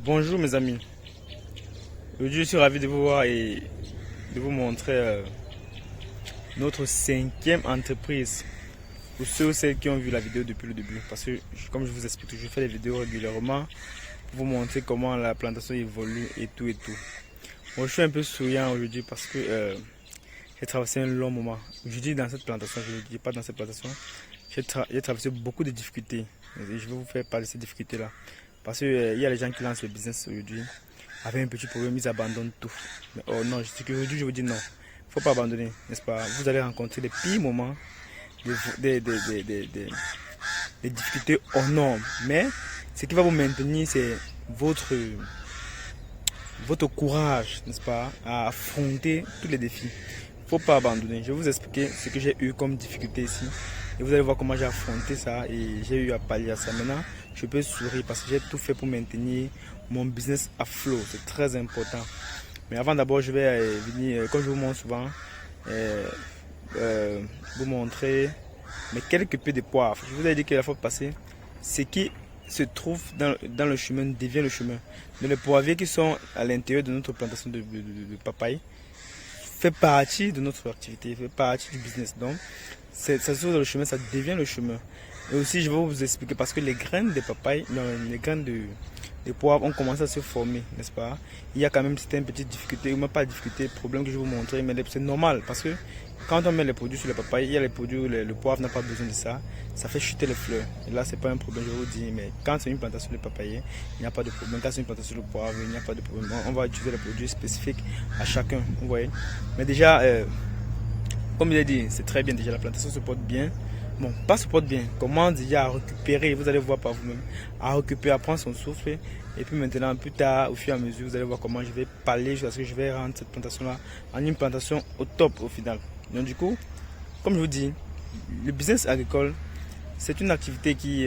Bonjour mes amis, aujourd'hui je suis ravi de vous voir et de vous montrer notre cinquième entreprise pour ceux ou celles qui ont vu la vidéo depuis le début. Parce que comme je vous explique, je fais des vidéos régulièrement pour vous montrer comment la plantation évolue et tout et tout. Moi je suis un peu souriant aujourd'hui parce que j'ai traversé un long moment. Aujourd'hui dans cette plantation, je ne dis pas dans cette plantation, j'ai traversé beaucoup de difficultés et je vais vous faire parler de ces difficultés là. Parce qu'il y a les gens qui lancent le business aujourd'hui. Avec un petit problème, ils abandonnent tout. Mais oh non, aujourd'hui je vous dis non. Il ne faut pas abandonner, n'est-ce pas? Vous allez rencontrer les pires moments, des difficultés hors normes. Mais ce qui va vous maintenir, c'est votre courage, n'est-ce pas, à affronter tous les défis. Il ne faut pas abandonner. Je vais vous expliquer ce que j'ai eu comme difficulté ici. Et vous allez voir comment j'ai affronté ça et j'ai eu à pallier à ça. Maintenant, je peux sourire parce que j'ai tout fait pour maintenir mon business à flot. C'est très important. Mais avant d'abord, je vais venir, comme je vous montre souvent, vous montrer mes quelques peu de poivre. Je vous ai dit que la fois passée, ce qui se trouve dans le chemin devient le chemin. Mais les poivriers qui sont à l'intérieur de notre plantation de papaye fait partie de notre activité, fait partie du business. Donc, ça se trouve dans le chemin, ça devient le chemin. Et aussi, je vais vous expliquer parce que les graines de papaye, les graines de poivre ont commencé à se former, n'est-ce pas? Il y a quand même certaines petites difficultés, ou même pas de difficultés, problèmes que je vais vous montrer, mais c'est normal parce que quand on met les produits sur le papaye, il y a les produits, le poivre n'a pas besoin de ça, ça fait chuter les fleurs. Et là, c'est pas un problème, je vous dis, mais quand c'est une plantation de papaye, il n'y a pas de problème. Quand c'est une plantation de poivre, il n'y a pas de problème. On va utiliser les produits spécifiques à chacun, vous voyez. Mais déjà, comme il a dit, c'est très bien déjà, la plantation se porte bien. Bon, pas se porte bien, comment déjà à récupérer, vous allez voir par vous-même, à récupérer, à prendre son souffle. Et puis maintenant, plus tard, au fur et à mesure, vous allez voir comment je vais parler jusqu'à ce que je vais rendre cette plantation-là en une plantation au top au final. Donc du coup, comme je vous dis, le business agricole, c'est une activité qui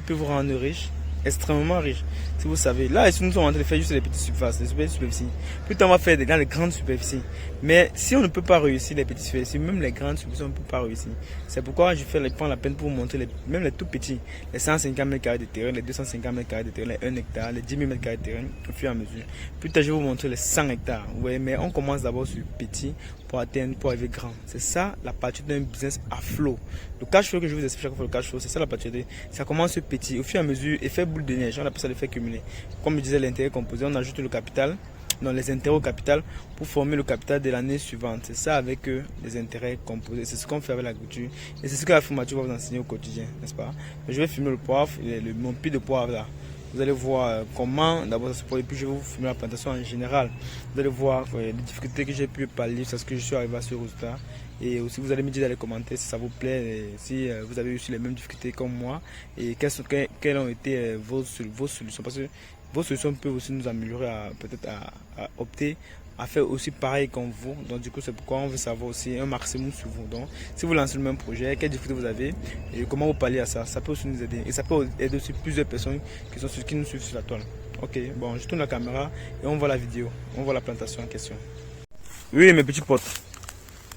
peut vous rendre riche, extrêmement riche. Si vous savez, là, nous sommes en train de faire juste les petites surfaces, les petites superficies. Plus tard, on va faire dans les grandes superficies. Mais si on ne peut pas réussir les petites superficies, même les grandes superficies, on ne peut pas réussir. C'est pourquoi je prends la peine pour vous montrer même les tout petits, les 150 mètres carrés de terrain, les 250 mètres carrés de terrain, les 1 hectare, les 10 000 mètres carrés de terrain, au fur et à mesure. Plus tard, je vais vous montrer les 100 hectares. Ouais, mais on commence d'abord sur petit pour atteindre, pour arriver grand. C'est ça la partie d'un business à flot. Le cash flow que je vous explique chaque fois, le cash flow, c'est ça la partie. Ça commence petit, au fur et à mesure, effet boule de neige, on appelle ça l'effet cumulé. Comme je disais, l'intérêt composé, on ajoute le capital, non, les intérêts au capital pour former le capital de l'année suivante. C'est ça avec les intérêts composés. C'est ce qu'on fait avec l'agriculture et c'est ce que la formature va vous enseigner au quotidien, n'est-ce pas? Je vais filmer le poivre, mon puits de poivre là. Vous allez voir comment d'abord ça se produit, puis je vais vous filmer la plantation en général. Vous allez voir les difficultés que j'ai pu pallier, c'est ce que je suis arrivé à ce résultat. Et aussi vous allez me dire dans les commentaires si ça vous plaît, et si vous avez eu les mêmes difficultés comme moi et quelles ont été vos solutions. Parce que vos solutions peuvent aussi nous améliorer peut-être à opter à faire aussi pareil comme vous. Donc du coup c'est pourquoi on veut savoir aussi un maximum sur vous. Donc si vous lancez le même projet, quelles difficultés vous avez et comment vous parlez à ça, ça peut aussi nous aider. Et ça peut aider aussi plusieurs personnes qui nous suivent sur la toile. Ok, bon, je tourne la caméra et on voit la vidéo, on voit la plantation en question. Oui mes petits potes.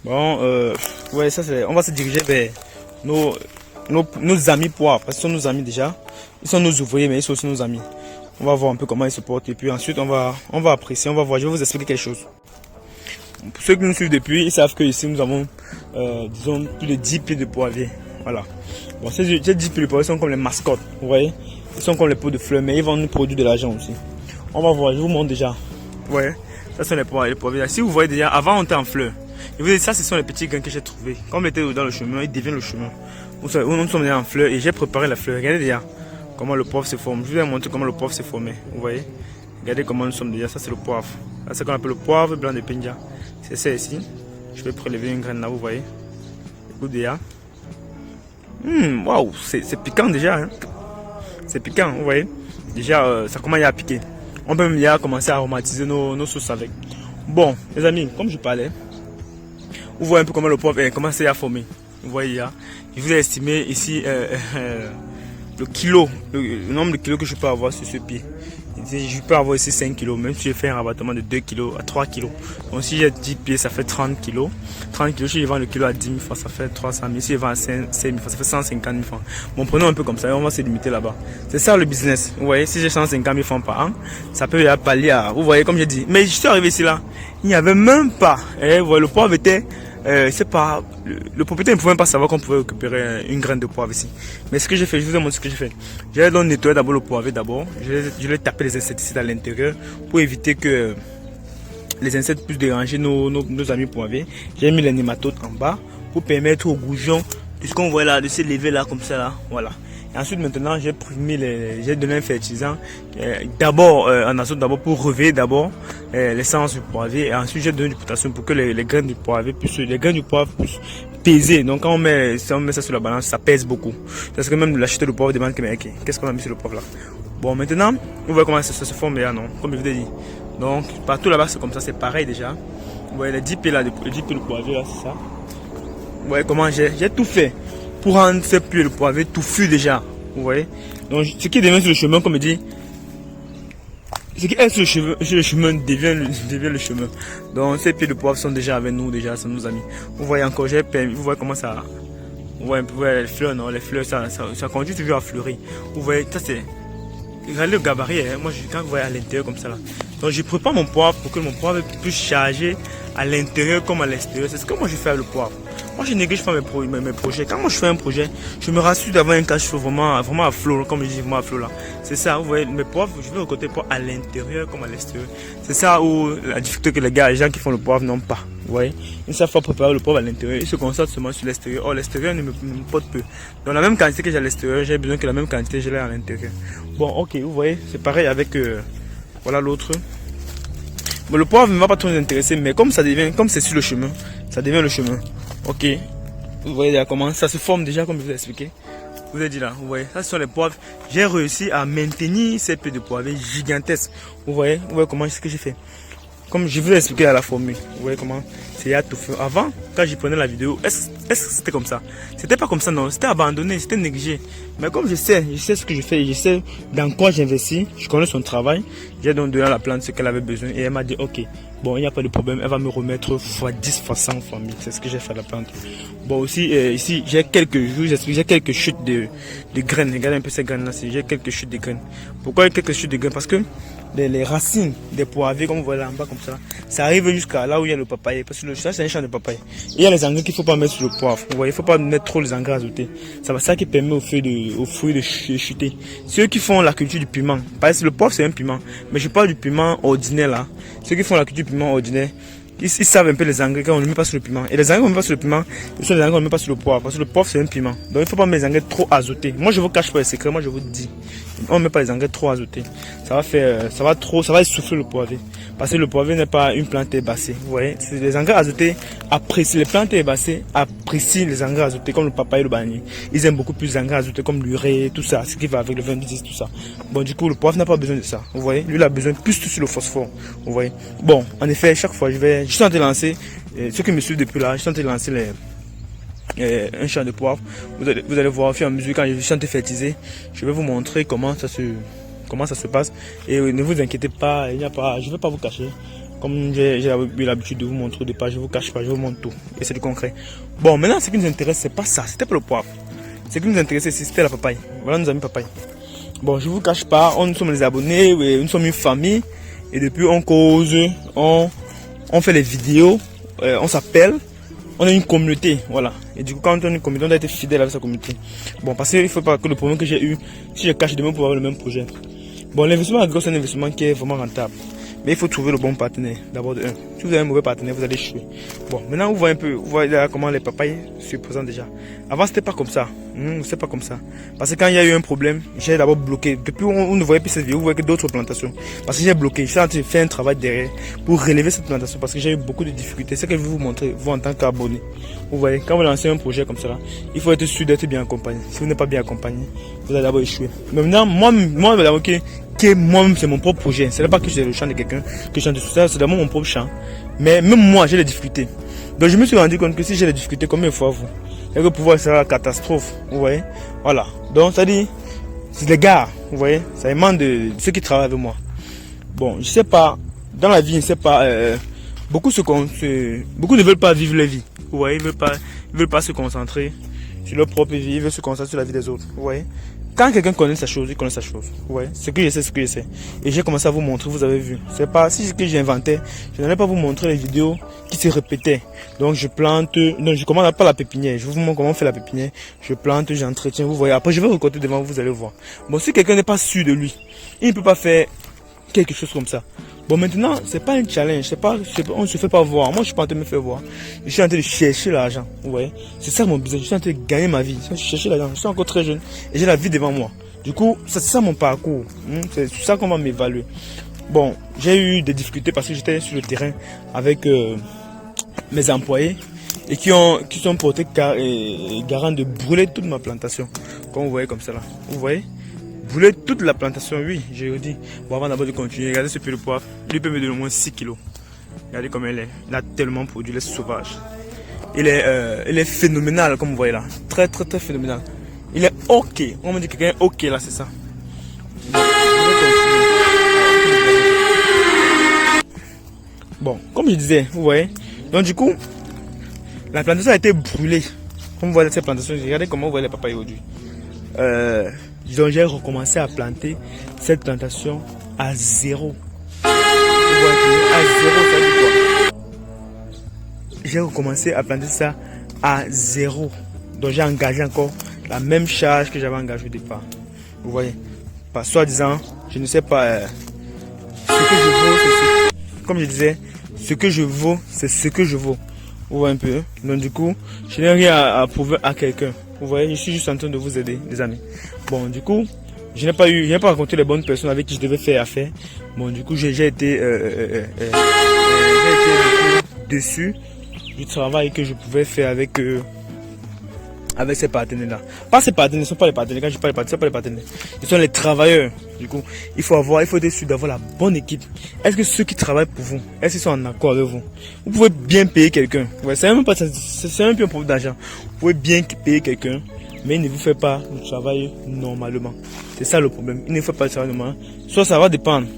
Bon, ouais, ça c'est. On va se diriger vers nos amis poivres. Parce qu'ils sont nos amis déjà. Ils sont nos ouvriers, mais ils sont aussi nos amis. On va voir un peu comment ils se portent. Et puis ensuite, on va apprécier, on va voir. Je vais vous expliquer quelque chose. Pour ceux qui nous suivent depuis, ils savent que ici nous avons, disons, plus de 10 pieds de poivriers. Voilà. Bon, ces 10 pieds de poivriers sont comme les mascottes. Vous voyez? Ils sont comme les pots de fleurs, mais ils vont nous produire de l'argent aussi. On va voir, je vous montre déjà. Ouais, ça sont les poivriers. Si vous voyez déjà, avant on était en fleurs. Et vous voyez, ça, ce sont les petits grains que j'ai trouvés. Comme ils étaient dans le chemin, ils deviennent le chemin. Nous sommes déjà en fleurs et j'ai préparé la fleur. Regardez déjà comment le poivre se forme. Je vais vous montrer comment le poivre s'est formé. Vous voyez? Regardez comment nous sommes déjà. Ça, c'est le poivre. Là, c'est ce qu'on appelle le poivre blanc de Pindia. C'est ça ici. Je vais prélever une graine là, vous voyez? Écoute déjà. Waouh, c'est piquant déjà. Hein? C'est piquant, vous voyez? Déjà, ça commence à piquer. On peut même déjà commencer à aromatiser nos sauces avec. Bon, les amis, comme je parlais, vous voyez un peu comment le poivre commence à former. Vous voyez là. Je vous ai estimé ici le le nombre de kilos que je peux avoir sur ce pied. Je peux avoir ici 5 kilos, même si je fais un rabattement de 2 kilos à 3 kilos. Donc si j'ai 10 pieds, ça fait 30 kilos. 30 kilos, si je vends le kilo à 10 000 francs, ça fait 300 000. Si je vends à 5 000 francs, ça fait 150 000 francs. Bon, prenons un peu comme ça et on va se limiter là-bas. C'est ça le business. Vous voyez, si j'ai 150 000 francs par an, ça peut pallier à... Vous voyez, comme j'ai dit. Mais je suis arrivé ici là, il n'y avait même pas. Et vous voyez, le poivre était... c'est pas le propriétaire ne pouvait même pas savoir qu'on pouvait récupérer une graine de poivre ici. Mais ce que j'ai fait, je vous ai montré ce que j'ai fait. J'ai donc nettoyé d'abord le poivre d'abord. Je l'ai tapé les insecticides à l'intérieur pour éviter que les insectes puissent déranger nos amis poivriers. J'ai mis les nématodes en bas pour permettre aux goujons de ce qu'on voit là, de se lever là comme ça là. Voilà. Et ensuite maintenant j'ai donné un fertilisant d'abord en azote d'abord pour réveiller d'abord l'essence du poivrier et ensuite j'ai donné du potassium pour que les graines du poivrier puissent peser. Donc quand si on met ça sur la balance, ça pèse beaucoup. Parce que même l'acheteur de poivre demande qu'est-ce qu'on a mis sur le poivre là. Bon maintenant, vous voyez comment ça se forme là, non? Comme je vous ai dit. Donc partout là-bas c'est comme ça, c'est pareil déjà. Vous voyez les 10 pieds là, les 10 pieds de poivrier là, c'est ça. Vous voyez comment j'ai tout fait pour rendre ces pieds de poivrier touffu déjà. Vous voyez. Donc ce qui devient sur le chemin, comme je dis, ce qui est sur le chemin devient le chemin. Donc ces pieds de poivre sont déjà avec nous, déjà sont nos amis. Vous voyez encore, vous voyez comment ça. Vous voyez les fleurs, non? Les fleurs, ça continue toujours à fleurir. Vous voyez, ça c'est. Regardez le gabarit, hein. Moi quand vous voyez à l'intérieur comme ça là. Donc je prépare mon poivre pour que mon poivre puisse charger à l'intérieur comme à l'extérieur. C'est ce que moi je fais avec le poivre. Moi je néglige pas mes projets. Quand moi je fais un projet, je me rassure d'avoir un cash flow vraiment à flot, comme je dis vraiment à flot là. C'est ça, vous voyez, mes poivres, je vais au côté poivre à l'intérieur comme à l'extérieur. C'est ça où la difficulté que les gens qui font le poivre n'ont pas. Vous voyez, une fois préparer le poivre à l'intérieur, ils se concentrent seulement sur l'extérieur. Or l'extérieur ne me porte peu. Donc la même quantité que j'ai à l'extérieur, j'ai besoin que la même quantité je l'ai à l'intérieur. Bon ok, vous voyez, c'est pareil avec voilà l'autre. Bon, le poivre ne va pas trop nous intéresser, mais comme c'est sur le chemin, ça devient le chemin. Ok, vous voyez déjà comment ça se forme déjà, comme je vous ai expliqué. Vous avez dit là, vous voyez, ça ce sont les poivres. J'ai réussi à maintenir ces pieds de poivre gigantesques. Vous voyez comment ce que j'ai fait. Comme je vous ai expliqué à la formule, vous voyez comment c'est à tout faire. Avant, quand j'y prenais la vidéo, est-ce que c'était comme ça? C'était pas comme ça, non, c'était abandonné, c'était négligé. Mais comme je sais ce que je fais, je sais dans quoi j'investis, je connais son travail, j'ai donc donné à la plante ce qu'elle avait besoin et elle m'a dit ok, bon, il n'y a pas de problème, elle va me remettre x10, x100, x1000, c'est ce que j'ai fait à la plante. Bon aussi, ici, j'ai quelques chutes de graines, regardez un peu ces graines là, j'ai quelques chutes de graines. Pourquoi quelques chutes de graines? Parce que les racines des poivriers, comme vous voyez là en bas comme ça arrive jusqu'à là où il y a le papaye. Parce que ça c'est un champ de papaye. Il y a les engrais qu'il ne faut pas mettre sur le poivre. Vous voyez, il ne faut pas mettre trop les engrais azotés. C'est ça qui permet aux fruits de chuter. Ceux qui font la culture du piment, parce que le poivre c'est un piment, mais je parle du piment ordinaire là. Ceux qui font la culture du piment ordinaire, ils savent un peu les engrais quand on ne met pas sur le piment. Et les engrais qu'on ne met pas sur le piment, ce sont les engrais qu'on ne met pas sur le poivre. Parce que le poivre c'est un piment. Donc il ne faut pas mettre les engrais trop azotés. Moi je vous cache pas les secrets, moi je vous dis. On ne met pas les engrais trop azotés. Ça va essouffler le poivrier. Parce que le poivrier n'est pas une plante herbacée. Vous voyez, les engrais azotés apprécient, les plantes herbacées apprécient les engrais azotés comme le papaye et le bananier. Ils aiment beaucoup plus les engrais azotés comme l'urée, tout ça, ce qui va avec le 26, tout ça. Bon, du coup, le poivre n'a pas besoin de ça. Vous voyez, lui il a besoin plus sur le phosphore. Vous voyez. Bon, en effet, chaque fois, je suis en train de lancer, ceux qui me suivent depuis là, je suis en train de lancer un champ de poivre. Vous allez voir au fur et à mesure quand je suis en train de fertiliser, je vais vous montrer comment ça se passe. Et ne vous inquiétez pas, je ne vais pas vous cacher. Comme j'ai eu l'habitude de vous montrer au départ, je ne vous cache pas, je vous montre tout. Et c'est du concret. Bon, maintenant ce qui nous intéresse, c'est pas ça, c'était pas le poivre. Ce qui nous intéressait, c'était la papaye. Voilà nos amis papaye. Bon, je ne vous cache pas, nous sommes les abonnés, nous sommes une famille. Et depuis on cause, on fait les vidéos, on s'appelle. On est une communauté, voilà. Et du coup, quand on est une communauté, on doit être fidèle avec sa communauté. Bon, parce qu'il ne faut pas que le problème que j'ai eu, si je cache demain pour avoir le même projet. Bon, l'investissement agricole, c'est un investissement qui est vraiment rentable. Mais il faut trouver le bon partenaire, d'abord de un. Si vous avez un mauvais partenaire, vous allez échouer. Bon, maintenant, vous voyez un peu, vous voyez là comment les papayes se présentent déjà. Avant, c'était pas comme ça. C'était pas comme ça. Parce que quand il y a eu un problème, j'ai d'abord bloqué. Depuis, on ne voyait plus cette vidéo, vous voyez que d'autres plantations. Parce que j'ai bloqué. J'ai fait un travail derrière pour relever cette plantation parce que j'ai eu beaucoup de difficultés. C'est ce que je vais vous montrer, vous en tant qu'abonné. Vous voyez, quand vous lancez un projet comme ça, il faut être sûr d'être bien accompagné. Si vous n'êtes pas bien accompagné, vous allez d'abord échouer. Mais maintenant, moi, moi-même, c'est mon propre projet. Ce n'est pas que j'ai le champ de quelqu'un, que je chante de tout ça, c'est d'abord mon propre champ. Mais même moi, j'ai des difficultés. Donc je me suis rendu compte que si j'ai des difficultés, combien de fois vous? Et que pouvoir sera la catastrophe. Vous voyez? Voilà. Donc ça dit, C'est les gars, vous voyez, ça émane de ceux qui travaillent avec moi. Bon, je sais pas, dans la vie, je sais pas, beaucoup ne veulent pas vivre leur vie. Vous voyez, ils veulent pas se concentrer sur leur propre vie, ils veulent se concentrer sur la vie des autres. Vous voyez, quand quelqu'un connaît sa chose, il connaît sa chose. Vous voyez, ce que je sais, ce que je sais. Et j'ai commencé à vous montrer, vous avez vu. C'est pas si ce que j'inventais, je n'allais pas vous montrer les vidéos qui se répétaient. Donc je plante, non, je commence pas la pépinière. Je vous montre comment on fait la pépinière. Je plante, j'entretiens, vous voyez. Après, je vais recorder devant vous, vous allez voir. Bon, si quelqu'un n'est pas sûr de lui, il ne peut pas faire quelque chose comme ça. Bon, maintenant, c'est pas un challenge, on ne se fait pas voir. Moi, je suis pas en train de me faire voir. Je suis en train de chercher l'argent, vous voyez. C'est ça mon business, je suis en train de gagner ma vie. Je suis en train de chercher l'argent, je suis encore très jeune et j'ai la vie devant moi. Du coup, c'est ça mon parcours. C'est sur ça qu'on va m'évaluer. Bon, j'ai eu des difficultés parce que j'étais sur le terrain avec mes employés et qui sont portés garant de brûler toute ma plantation. Comme vous voyez comme ça là, vous voyez. Brûler toute la plantation, oui, j'ai dit. Bon, avant d'abord de continuer, regardez ce peu de poivre. Lui peut me donner au moins 6 kilos. Regardez comment il est. Il a tellement produit, il est sauvage. Il est phénoménal, comme vous voyez là. Très, très, très phénoménal. Il est ok. On me dit que quelqu'un est ok là, c'est ça. Bon, comme je disais, vous voyez. Donc, du coup, la plantation a été brûlée. Comme vous voyez cette plantation, regardez comment vous voyez les papayes aujourd'hui. Donc j'ai recommencé à planter cette plantation à zéro. À zéro, ça dit quoi? J'ai recommencé à planter ça à zéro. Donc j'ai engagé encore la même charge que j'avais engagée au départ. Vous voyez? Par soi-disant, je ne sais pas ce que je vaux, comme je disais, ce que je vaux, c'est ce que je vaux. Vous voyez un peu? Donc du coup, je n'ai rien à prouver à quelqu'un. Vous voyez, je suis juste en train de vous aider, les amis. Bon, du coup, je n'ai pas rencontré les bonnes personnes avec qui je devais faire affaire. Bon, du coup, j'ai été déçu du travail que je pouvais faire avec ces partenaires-là. Pas ces partenaires, ne sont pas les partenaires. Quand je parle de partenaires, ce sont pas les partenaires. Ce sont les travailleurs. Du coup, il faut être sûr d'avoir la bonne équipe. Est-ce que ceux qui travaillent pour vous, est-ce qu'ils sont en accord avec vous? Vous pouvez bien payer quelqu'un. Ouais, c'est même plus un problème d'argent. Vous pouvez bien payer quelqu'un, mais il ne vous fait pas le travail normalement. C'est ça le problème. Il ne fait pas le travail normalement. Soit ça va dépendre.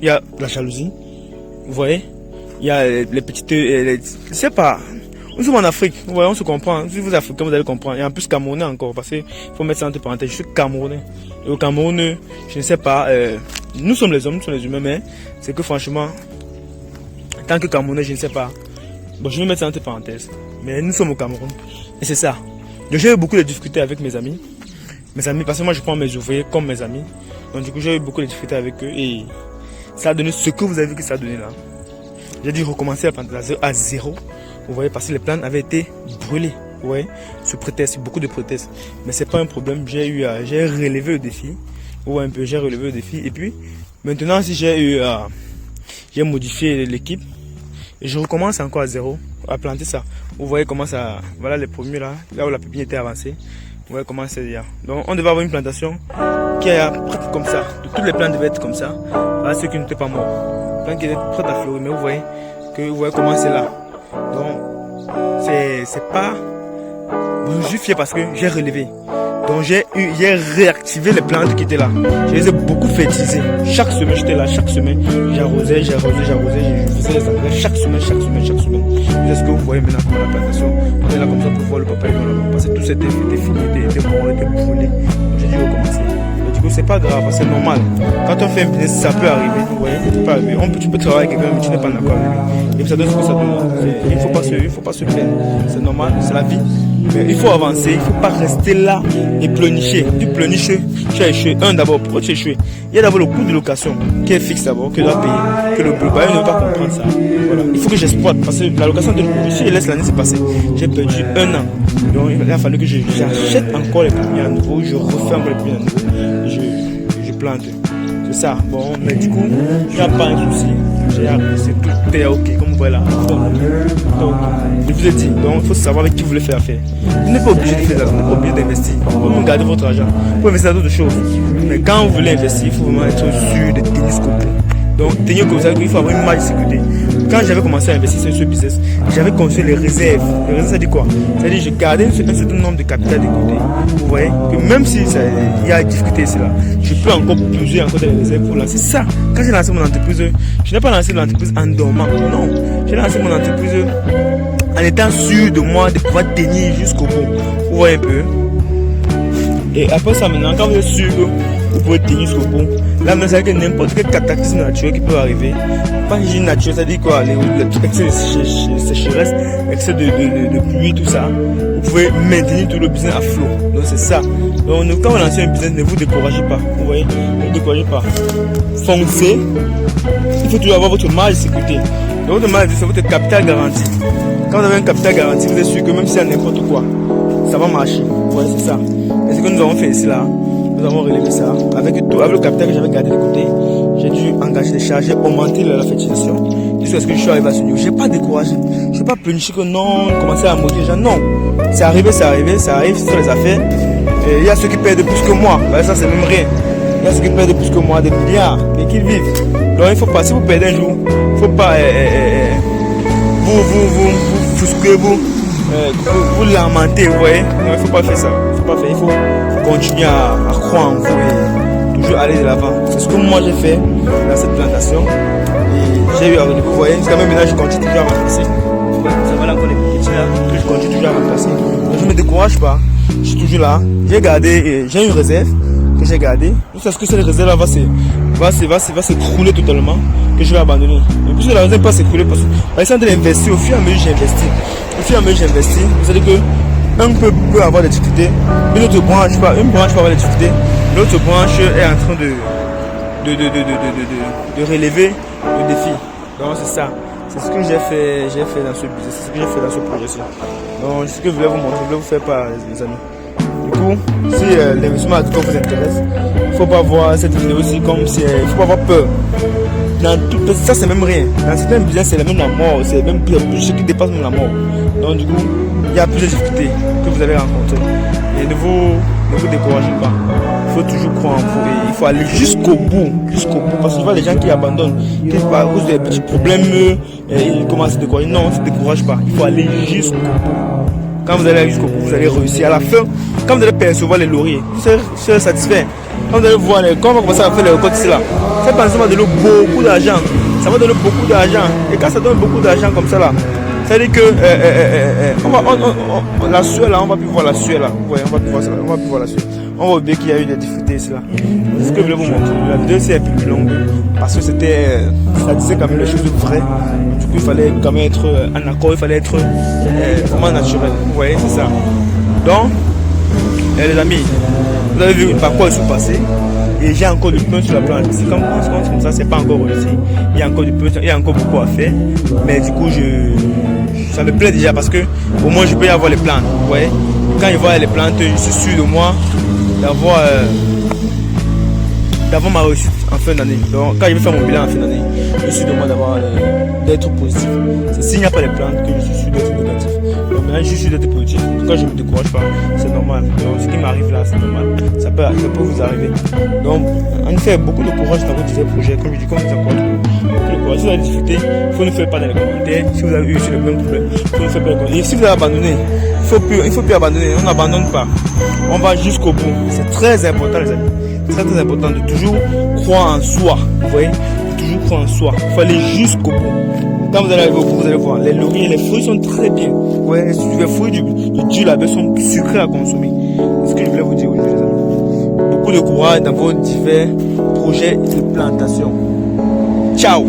Il y a la jalousie. Vous voyez? Il y a les petites... je sais pas... Nous sommes en Afrique, ouais, on se comprend. Si vous êtes africain, vous allez comprendre. Et en plus, Camerounais encore, parce qu'il faut mettre ça entre parenthèses. Je suis Camerounais. Et au Cameroun, je ne sais pas, nous sommes les hommes, nous sommes les humains, mais c'est que franchement, en tant que Camerounais, je ne sais pas. Bon, je vais mettre ça entre parenthèses. Mais nous sommes au Cameroun. Et c'est ça. Donc j'ai eu beaucoup de difficultés avec mes amis. Parce que moi, je prends mes ouvriers comme mes amis. Donc du coup, j'ai eu beaucoup de difficultés avec eux. Et ça a donné ce que vous avez vu que ça a donné là. J'ai dû recommencer à zéro. Vous voyez, parce que les plantes avaient été brûlées. Vous voyez, sous prétexte, beaucoup de prétextes. Mais c'est pas un problème. J'ai relevé le défi. Vous voyez un peu, j'ai relevé le défi. Et puis, maintenant, si j'ai modifié l'équipe. Et je recommence encore à zéro, à planter ça. Vous voyez comment ça, voilà les premiers là où la pépinière était avancée. Vous voyez comment c'est là. Donc, on devait avoir une plantation qui est prête comme ça. Toutes les plantes devaient être comme ça. Voilà ceux qui n'étaient pas morts. Plantes qui étaient prêtes à fleurir. Mais vous voyez comment c'est là. Donc, c'est pas... Bon, je suis fier parce que j'ai relevé. Donc, j'ai réactivé les plantes qui étaient là. Je les ai beaucoup fertilisées. Chaque semaine, j'étais là. Chaque semaine, j'arrosais. Je faisais les engrais chaque semaine. C'est ce que vous voyez maintenant comme la plantation. On est là comme ça pour voir le papaye. Parce que tout c'était fini, était mort, était brûlé. Donc, j'ai dû recommencer. Mais du coup, c'est pas grave, c'est normal. Quand on fait un business, ça peut arriver. Vous voyez, ça peut arriver. Tu peux travailler avec quelqu'un, mais tu n'es pas d'accord avec lui. Et ça donne ce que ça donne. Il ne faut pas se plaindre. C'est normal, c'est la vie. Mais il faut avancer, il ne faut pas rester là et pleurnicher. Tu pleurniches, tu as échoué. D'abord, pourquoi tu as échoué? Il y a d'abord le coût de location qui est fixe d'abord, que tu dois payer, que le bailleur ne veut pas comprendre ça. Voilà. Il faut que j'exploite parce que la location de si je laisse l'année se passer, j'ai perdu 1 an. Donc il a fallu que j'achète encore les premiers à nouveau, je refais encore les premiers à nouveau, je plante. C'est ça. Bon, mais du coup, il n'y a pas un souci. Tout est ok, comme vous voyez là. Donc, je vous ai dit, donc il faut savoir avec qui vous voulez faire affaire. Vous n'êtes pas obligé de faire ça, vous n'êtes pas obligé d'investir. Vous pouvez garder votre argent. Vous pouvez investir dans d'autres choses. Mais quand vous voulez investir, il faut vraiment être sûr de tenir ce côté. Donc, tenir comme ça, il faut avoir une marge de sécurité. Quand j'avais commencé à investir sur ce business, j'avais construit les réserves. Les réserves, ça dit quoi? Ça dit que je gardais un certain nombre de capital de côté. Vous voyez que même si il y a difficulté ici là, je peux encore puiser encore des réserves pour lancer ça. Quand j'ai lancé mon entreprise, je n'ai pas lancé l'entreprise en dormant. Non, j'ai lancé mon entreprise en étant sûr de moi de pouvoir tenir jusqu'au bout. Vous voyez un peu? Et après ça, maintenant, quand vous êtes sûr que vous pouvez tenir jusqu'au bout, là, vous savez que n'importe quel cataclysme naturel qui peut arriver, pas que naturel, ça dit quoi, l'excès de sécheresse, excès de pluie, tout ça, vous pouvez maintenir tout le business à flot. Donc c'est ça. Donc quand vous lancez un business, ne vous découragez pas. Vous voyez, ne vous découragez pas. Foncez. Il faut toujours avoir votre marge de sécurité. Donc votre marge, c'est votre capital garanti. Quand vous avez un capital garanti, vous êtes sûr que même si y a n'importe quoi, ça va marcher. Ouais, c'est ça. Et ce que nous avons fait ici là, nous avons relevé ça. Avec le capital que j'avais gardé de côté, j'ai dû engager des charges, j'ai augmenté la fertilisation. Jusqu'à ce que je suis arrivé à ce niveau. Je n'ai pas découragé. Je ne suis pas pleurnicher que non, commencer à motiver les gens. Non. C'est arrivé, ça arrive, c'est sur les affaires. Il y a ceux qui perdent plus que moi. Ben, ça, c'est même rien. Il y a ceux qui perdent plus que moi, des milliards, et qui vivent. Donc il faut pas, si vous perdez un jour, il ne faut pas vous frustrer, vous lamenter, vous voyez. Non, il ne faut pas faire ça. Il faut continuer à croire en vous et toujours aller de l'avant. C'est ce que moi j'ai fait dans cette plantation. Et j'ai eu à relever, vous voyez, jusqu'à même maintenant je continue toujours à remplacer. Ça va là encore les petits là, je continue toujours à remplacer. Donc je ne me décourage pas, je suis toujours là. J'ai gardé, j'ai une réserve que j'ai gardée. Jusqu'à ce que cette réserve là va s'écrouler totalement, que je vais abandonner. Mais puisque la réserve ne peut pas s'écrouler, parce que ça de l'investir, au fur et à mesure j'investis. Au fur et à mesure j'investis, vous savez que un peut avoir des difficultés, une autre branche peut avoir des difficultés, l'autre branche est en train de relever le défi. Donc c'est ça. C'est ce que j'ai fait dans ce business, c'est ce que j'ai fait dans ce projet-ci. Donc c'est ce que je voulais vous montrer, je voulais vous faire part, les amis. Du coup, si l'investissement à tout vous intéresse, il ne faut pas voir cette vidéo aussi comme si il ne faut pas avoir peur. Dans tout, ça c'est même rien. Dans certains business c'est même la mort, c'est même pire, ce qui dépasse même la mort. Donc du coup, il y a plusieurs difficultés que vous allez rencontrer. Et ne vous découragez pas. Il faut toujours croire en vous et il faut aller jusqu'au bout. Parce que je vois les gens qui abandonnent, qui à cause des petits problèmes, ils commencent à se décourager. Non, ne se décourage pas. Il faut aller jusqu'au bout. Quand vous allez aller jusqu'au bout, vous allez réussir. À la fin, quand vous allez percevoir les lauriers, vous serez satisfait. Quand vous allez voir, quand on va commencer à faire les récoltes ici là, ça va donner beaucoup d'argent. Ça va donner beaucoup d'argent. Et quand ça donne beaucoup d'argent comme ça là, ça veut dire que la sueur là, on va plus voir la sueur là. Ouais, on va plus voir ça, on va plus voir la sueur. On va oublier qu'il y a eu des difficultés ici là. C'est ce que je voulais vous montrer. La vidéo c'est un peu plus longue parce que ça disait quand même les choses vraies. Du coup il fallait quand même être en accord, il fallait être vraiment naturel. Vous voyez, c'est ça. Donc, les amis, vous avez vu par quoi je suis passé. Et j'ai encore du pain sur la planche. C'est comme ça, c'est pas encore réussi. Il y a encore du pain, il y a encore beaucoup à faire. Mais du coup, ça me plaît déjà parce que au moins je peux y avoir les plantes. Vous voyez, quand je vois les plantes, je suis sûr de moi d'avoir ma réussite en fin d'année. Donc, quand je vais faire mon bilan en fin d'année, je suis sûr de moi d'être positif. C'est s'il n'y a pas les plantes que je suis sûr d'être négatif. Donc maintenant, je suis sûr d'être positif. En tout cas, je ne me décourage pas. C'est normal. Donc, ce qui m'arrive là, c'est normal. Ça peut vous arriver. Donc, en effet, beaucoup de courage dans votre projet. Comme je dis, comme vous accorde beaucoup de courage. Si vous avez des difficultés, il faut nous faire part dans les commentaires. Si vous avez eu aussi le même problème, il faut nous faire part dans les commentaires. Et si vous avez abandonné, il ne faut plus abandonner. On n'abandonne pas. On va jusqu'au bout. C'est très important, les amis. C'est très important de toujours croire en soi. Vous voyez, de toujours croire en soi. Il faut aller jusqu'au bout. Quand vous allez arriver au bout, vous allez voir, les lauriers et les fruits sont très bien. Ouais, les fruits du Dieu là-bas sont sucrés à consommer. C'est ce que je voulais vous dire aujourd'hui, les amis. Beaucoup de courage dans vos divers projets de plantation. Ciao!